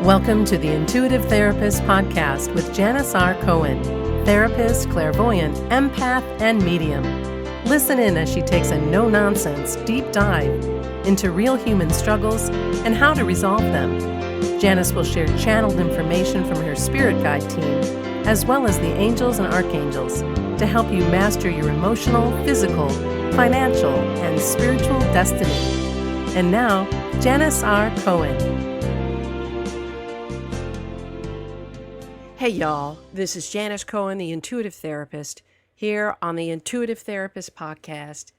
Welcome to the Intuitive Therapist Podcast with Janis Cohen, therapist, clairvoyant, empath, and medium. Listen in as she takes a no-nonsense deep dive into real human struggles and how to resolve them. Janis will share channeled information from her spirit guide team, as well as the angels and archangels, to help you master your emotional, physical, financial, and spiritual destiny. And now, Janis R. Cohen. Hey y'all, this is Janis Cohen, the Intuitive Therapist, here on the Intuitive Therapist Podcast.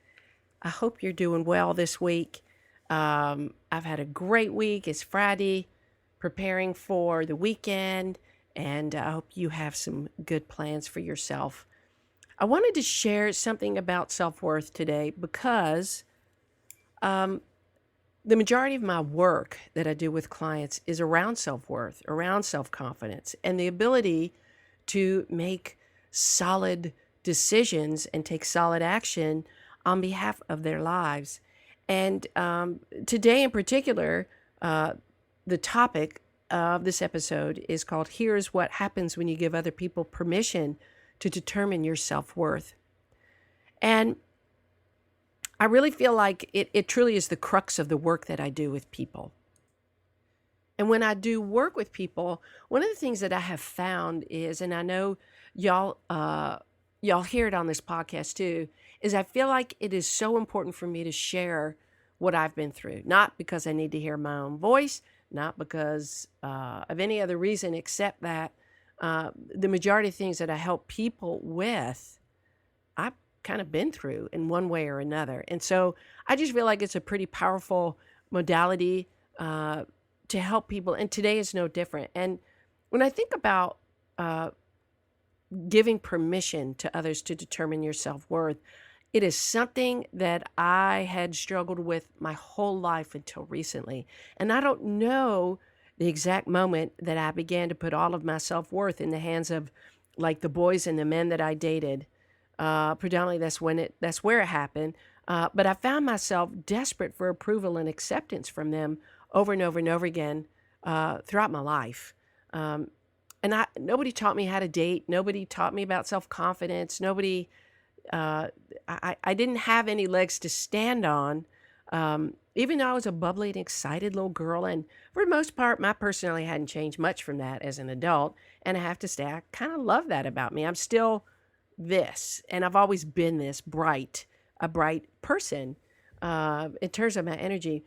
I hope you're doing well this week. I've had a great week. It's Friday, preparing for the weekend, and I hope you have some good plans for yourself. I wanted to share something about self-worth today because the majority of my work that I do with clients is around self-worth, around self-confidence, and the ability to make solid decisions and take solid action on behalf of their lives. And today in particular, the topic of this episode is called Here's What Happens When You Give Other People Permission to Determine Your Self-Worth. And I really feel like it truly is the crux of the work that I do with people. And when I do work with people, one of the things that I have found is, and I know y'all hear it on this podcast too, is I feel like it is so important for me to share what I've been through. Not because I need to hear my own voice, not because of any other reason except that the majority of things that I help people with, I've kind of been through in one way or another. And so I just feel like it's a pretty powerful modality to help people. And today is no different. And when I think about giving permission to others to determine your self-worth, it is something that I had struggled with my whole life until recently. And I don't know the exact moment that I began to put all of my self-worth in the hands of like the boys and the men that I dated. Predominantly that's where it happened. But I found myself desperate for approval and acceptance from them over and over and over again throughout my life. And nobody taught me how to date. Nobody taught me about self-confidence. I didn't have any legs to stand on. Even though I was a bubbly and excited little girl, and for the most part, my personality hadn't changed much from that as an adult. And I have to say, I kind of love that about me. I'm still this, and I've always been a bright person in terms of my energy.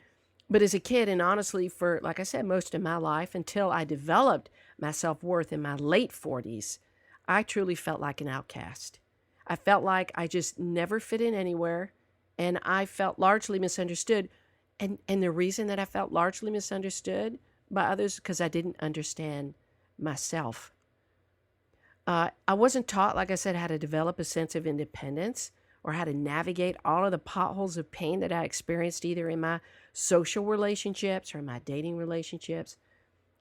But as a kid, and honestly for, like I said, most of my life until I developed my self-worth in my late 40s, I truly felt like an outcast. I felt like I just never fit in anywhere, and I felt largely misunderstood. And the reason that I felt largely misunderstood by others because I didn't understand myself. I wasn't taught, like I said, how to develop a sense of independence or how to navigate all of the potholes of pain that I experienced either in my social relationships or my dating relationships.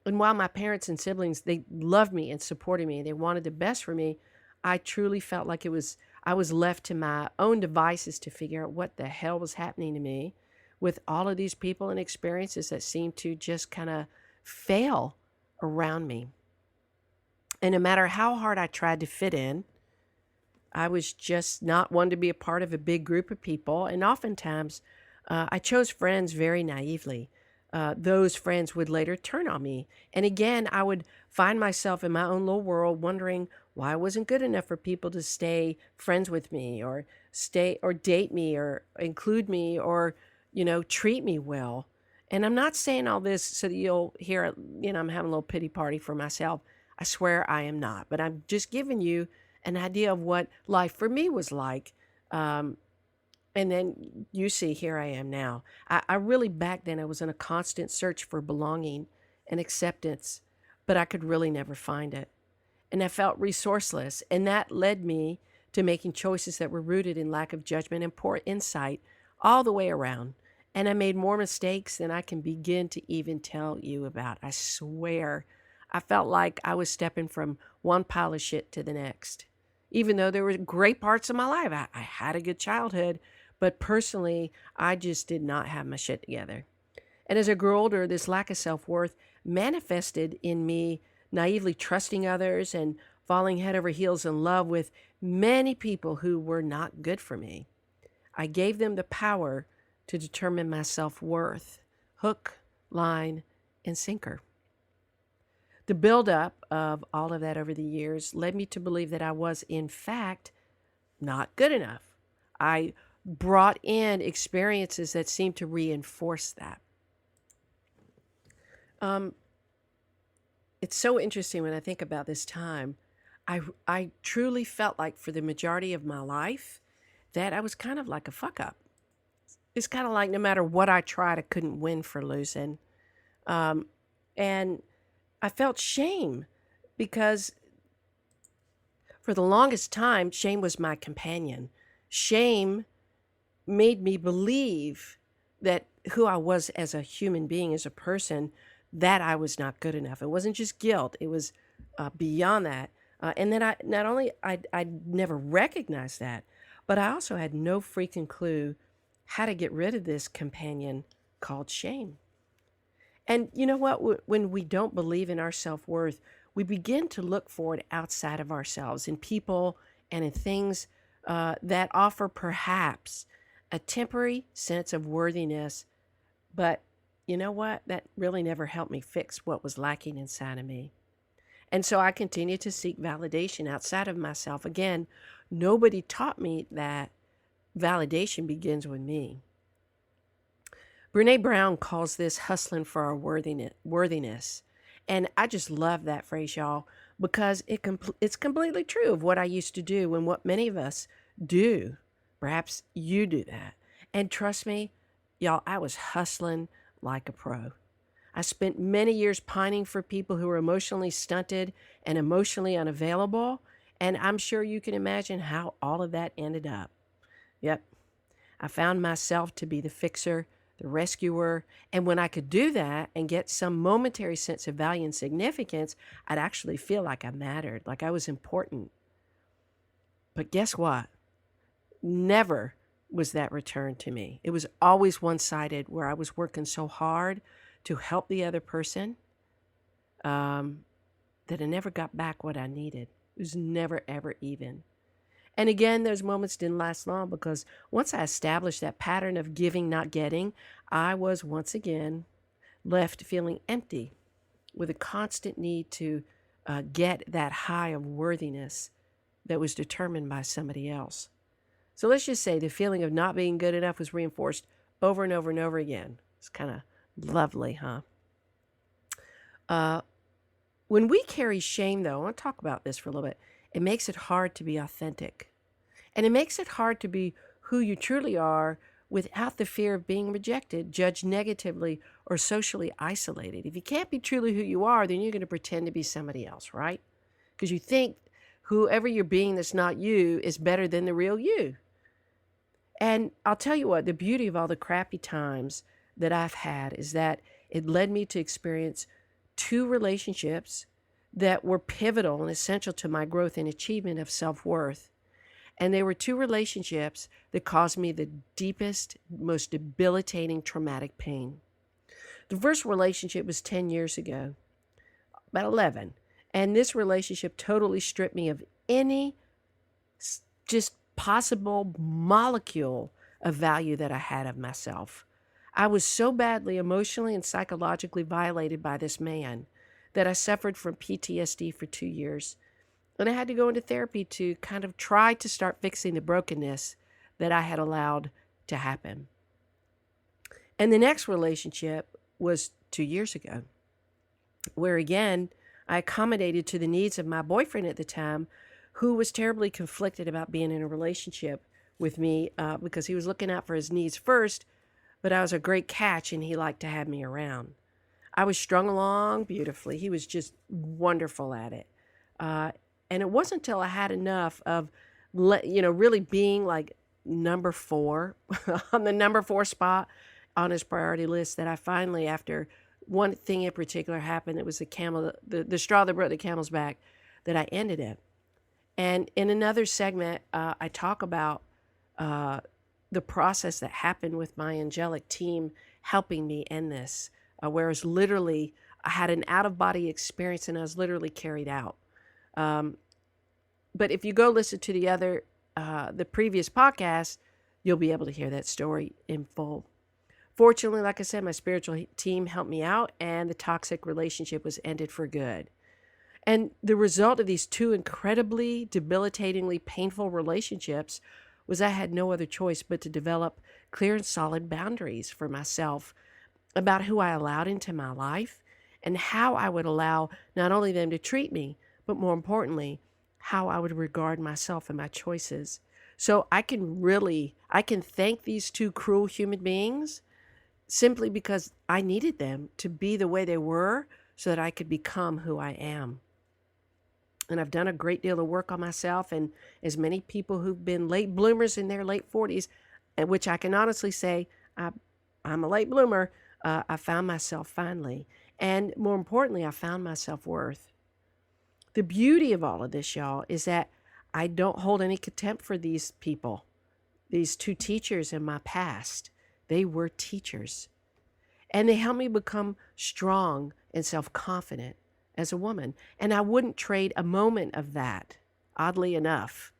And while my parents and siblings, they loved me and supported me, they wanted the best for me, I truly felt like I was left to my own devices to figure out what the hell was happening to me with all of these people and experiences that seemed to just kind of fail around me. And no matter how hard I tried to fit in, I was just not one to be a part of a big group of people. And oftentimes, I chose friends very naively. Those friends would later turn on me. And again, I would find myself in my own little world wondering why I wasn't good enough for people to stay friends with me or date me or include me or, treat me well. And I'm not saying all this so that you'll hear, I'm having a little pity party for myself. I swear I am not, but I'm just giving you an idea of what life for me was like. And then you see, here I am now. I really, back then, I was in a constant search for belonging and acceptance, but I could really never find it. And I felt resourceless. And that led me to making choices that were rooted in lack of judgment and poor insight all the way around. And I made more mistakes than I can begin to even tell you about. I swear. I felt like I was stepping from one pile of shit to the next. Even though there were great parts of my life. I had a good childhood, but personally, I just did not have my shit together. And as I grew older, this lack of self worth manifested in me naively trusting others and falling head over heels in love with many people who were not good for me. I gave them the power to determine my self worth, hook, line, and sinker. The buildup of all of that over the years led me to believe that I was, in fact, not good enough. I brought in experiences that seemed to reinforce that. Um, it's so interesting when I think about this time. I truly felt like for the majority of my life that I was kind of like a fuck up. It's kind of like no matter what I tried, I couldn't win for losing. Um, and I felt shame because for the longest time, shame was my companion. Shame made me believe that who I was as a human being, as a person, that I was not good enough. It wasn't just guilt, it was beyond that. And then I not only I never recognized that, but I also had no freaking clue how to get rid of this companion called shame. And you know what? When we don't believe in our self worth, we begin to look for it outside of ourselves in people and in things that offer perhaps a temporary sense of worthiness. But you know what? That really never helped me fix what was lacking inside of me. And so I continued to seek validation outside of myself. Again, nobody taught me that validation begins with me. Brene Brown calls this hustling for our worthiness. And I just love that phrase, y'all, because it's completely true of what I used to do and what many of us do. Perhaps you do that. And trust me, y'all, I was hustling like a pro. I spent many years pining for people who were emotionally stunted and emotionally unavailable. And I'm sure you can imagine how all of that ended up. Yep. I found myself to be the fixer, the rescuer. And when I could do that and get some momentary sense of value and significance, I'd actually feel like I mattered, like I was important. But guess what? Never was that returned to me. It was always one-sided, where I was working so hard to help the other person that I never got back what I needed. It was never, ever even. And again, those moments didn't last long, because once I established that pattern of giving, not getting, I was once again left feeling empty with a constant need to get that high of worthiness that was determined by somebody else. So let's just say the feeling of not being good enough was reinforced over and over and over again. It's kind of lovely, huh? When we carry shame, though, I want to talk about this for a little bit. It makes it hard to be authentic. And it makes it hard to be who you truly are without the fear of being rejected, judged negatively, or socially isolated. If you can't be truly who you are, then you're going to pretend to be somebody else, right? Because you think whoever you're being that's not you is better than the real you. And I'll tell you what, the beauty of all the crappy times that I've had is that it led me to experience 2 relationships that were pivotal and essential to my growth and achievement of self-worth. And they were 2 relationships that caused me the deepest, most debilitating traumatic pain. The first relationship was 10 years ago, about 11. And this relationship totally stripped me of any just possible molecule of value that I had of myself. I was so badly emotionally and psychologically violated by this man that I suffered from PTSD for 2 years. And I had to go into therapy to kind of try to start fixing the brokenness that I had allowed to happen. And the next relationship was 2 years ago, where again, I accommodated to the needs of my boyfriend at the time, who was terribly conflicted about being in a relationship with me because he was looking out for his needs first, but I was a great catch and he liked to have me around. I was strung along beautifully. He was just wonderful at it. And it wasn't until I had enough of, really being like number 4 on the number 4 spot on his priority list that I finally, after one thing in particular happened, it was the straw that broke the camel's back, that I ended it. And in another segment, I talk about the process that happened with my angelic team, helping me in this. Whereas literally, I had an out of body experience and I was literally carried out. Um, but if you go listen to the previous podcast, you'll be able to hear that story in full. Fortunately, like I said, my spiritual team helped me out and the toxic relationship was ended for good. And the result of these two incredibly debilitatingly painful relationships was I had no other choice but to develop clear and solid boundaries for myself about who I allowed into my life and how I would allow not only them to treat me, but more importantly, how I would regard myself and my choices. So I can thank these two cruel human beings simply because I needed them to be the way they were so that I could become who I am. And I've done a great deal of work on myself, and as many people who've been late bloomers in their late 40s, and which I can honestly say I'm a late bloomer, I found myself finally. And more importantly, I found my self-worth. The beauty of all of this, y'all, is that I don't hold any contempt for these people, these two teachers in my past. They were teachers. And they helped me become strong and self-confident as a woman. And I wouldn't trade a moment of that, oddly enough,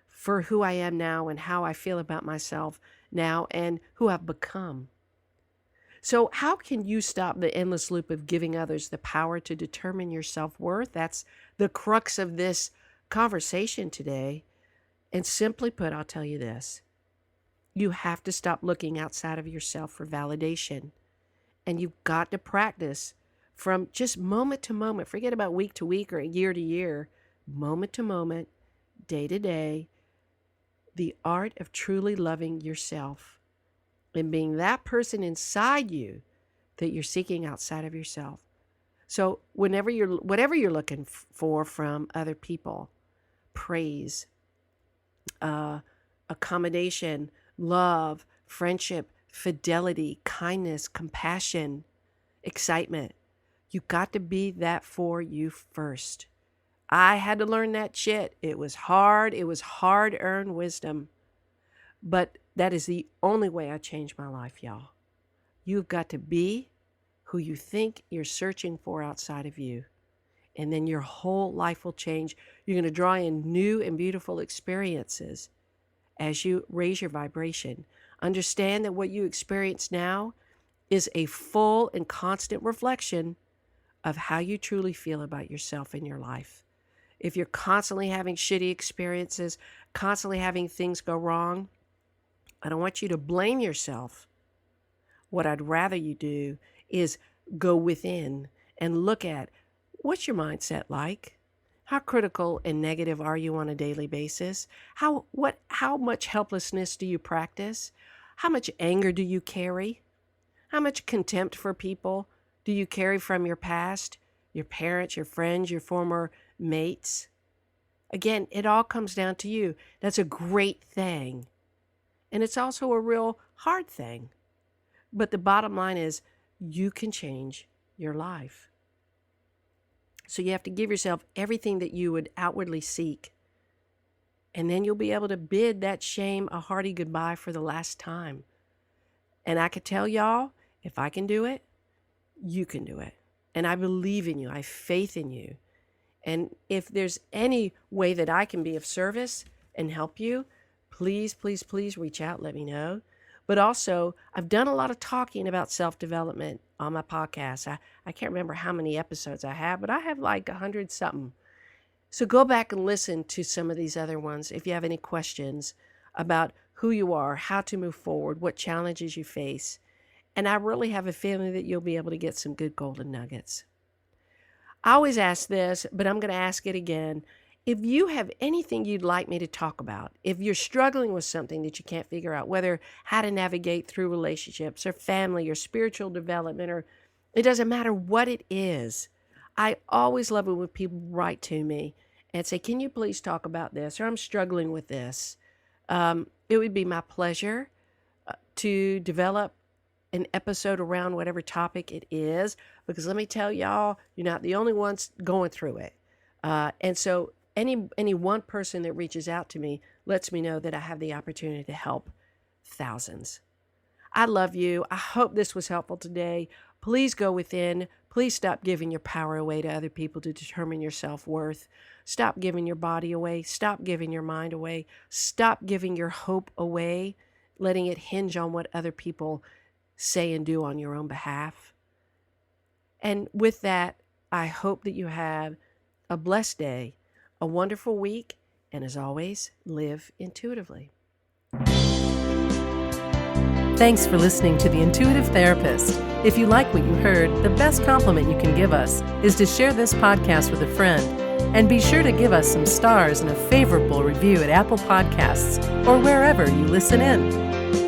for who I am now and how I feel about myself now and who I've become. So how can you stop the endless loop of giving others the power to determine your self-worth? That's the crux of this conversation today. And simply put, I'll tell you this. You have to stop looking outside of yourself for validation. And you've got to practice from just moment to moment. Forget about week to week or year to year. Moment to moment, day to day. The art of truly loving yourself and being that person inside you that you're seeking outside of yourself. So whatever you're looking for from other people, praise, accommodation, love, friendship, fidelity, kindness, compassion, excitement. You got to be that for you first. I had to learn that shit. It was hard. It was hard-earned wisdom. But that is the only way I changed my life, y'all. You've got to be who you think you're searching for outside of you. And then your whole life will change. You're going to draw in new and beautiful experiences as you raise your vibration. Understand that what you experience now is a full and constant reflection of how you truly feel about yourself and your life. If you're constantly having shitty experiences, constantly having things go wrong, I don't want you to blame yourself. What I'd rather you do is go within and look at what's your mindset like? How critical and negative are you on a daily basis? How much helplessness do you practice? How much anger do you carry? How much contempt for people do you carry from your past, your parents, your friends, your former mates? Again, it all comes down to you. That's a great thing. And it's also a real hard thing. But the bottom line is you can change your life. So you have to give yourself everything that you would outwardly seek. And then you'll be able to bid that shame a hearty goodbye for the last time. And I could tell y'all, if I can do it, you can do it. And I believe in you. I have faith in you. And if there's any way that I can be of service and help you, please, please, please reach out. Let me know. But also, I've done a lot of talking about self-development on my podcast. I can't remember how many episodes I have, but I have like 100 something. So go back and listen to some of these other ones if you have any questions about who you are, how to move forward, what challenges you face. And I really have a feeling that you'll be able to get some good golden nuggets. I always ask this, but I'm going to ask it again. If you have anything you'd like me to talk about, if you're struggling with something that you can't figure out, whether how to navigate through relationships or family or spiritual development, or it doesn't matter what it is, I always love it when people write to me and say, can you please talk about this? Or I'm struggling with this. It would be my pleasure to develop an episode around whatever topic it is, because let me tell y'all, you're not the only ones going through it. And so any one person that reaches out to me lets me know that I have the opportunity to help thousands. I love you. I hope this was helpful today. Please go within. Please stop giving your power away to other people to determine your self-worth. Stop giving your body away. Stop giving your mind away. Stop giving your hope away, letting it hinge on what other people say and do on your own behalf. And with that, I hope that you have a blessed day, a wonderful week, and as always, live intuitively. Thanks for listening to The Intuitive Therapist. If you like what you heard, the best compliment you can give us is to share this podcast with a friend. And be sure to give us some stars and a favorable review at Apple Podcasts or wherever you listen in.